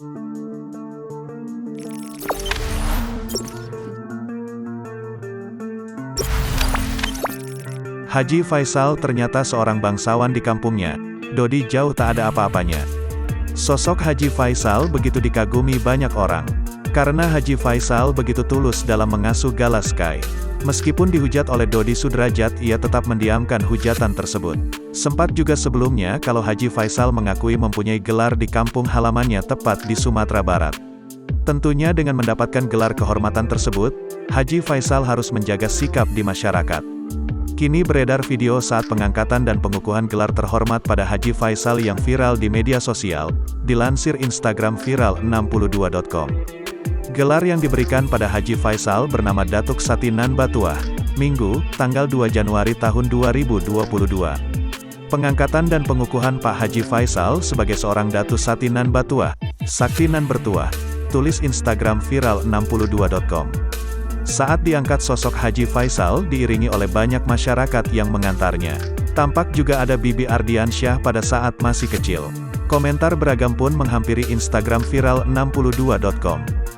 Haji Faisal ternyata seorang bangsawan di kampungnya. Dodi jauh tak ada apa-apanya. Sosok Haji Faisal begitu dikagumi banyak orang. Karena Haji Faisal begitu tulus dalam mengasuh Gala Sky. Meskipun dihujat oleh Dodi Sudrajat, ia tetap mendiamkan hujatan tersebut. Sempat juga sebelumnya kalau Haji Faisal mengakui mempunyai gelar di kampung halamannya tepat di Sumatera Barat. Tentunya dengan mendapatkan gelar kehormatan tersebut, Haji Faisal harus menjaga sikap di masyarakat. Kini beredar video saat pengangkatan dan pengukuhan gelar terhormat pada Haji Faisal yang viral di media sosial, dilansir Instagram viral62.com. Gelar yang diberikan pada Haji Faisal bernama Datuk Sati Nan Batuah, Minggu, tanggal 2 Januari tahun 2022. Pengangkatan dan pengukuhan Pak Haji Faisal sebagai seorang Datu Sati Nan Batuah, Sakti Nan Bertuah, tulis Instagram viral62.com. Saat diangkat sosok Haji Faisal diiringi oleh banyak masyarakat yang mengantarnya. Tampak juga ada Bibi Ardiansyah pada saat masih kecil. Komentar beragam pun menghampiri Instagram viral62.com.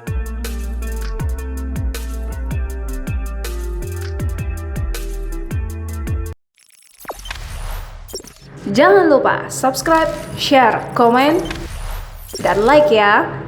Jangan lupa subscribe, share, komen, dan like ya!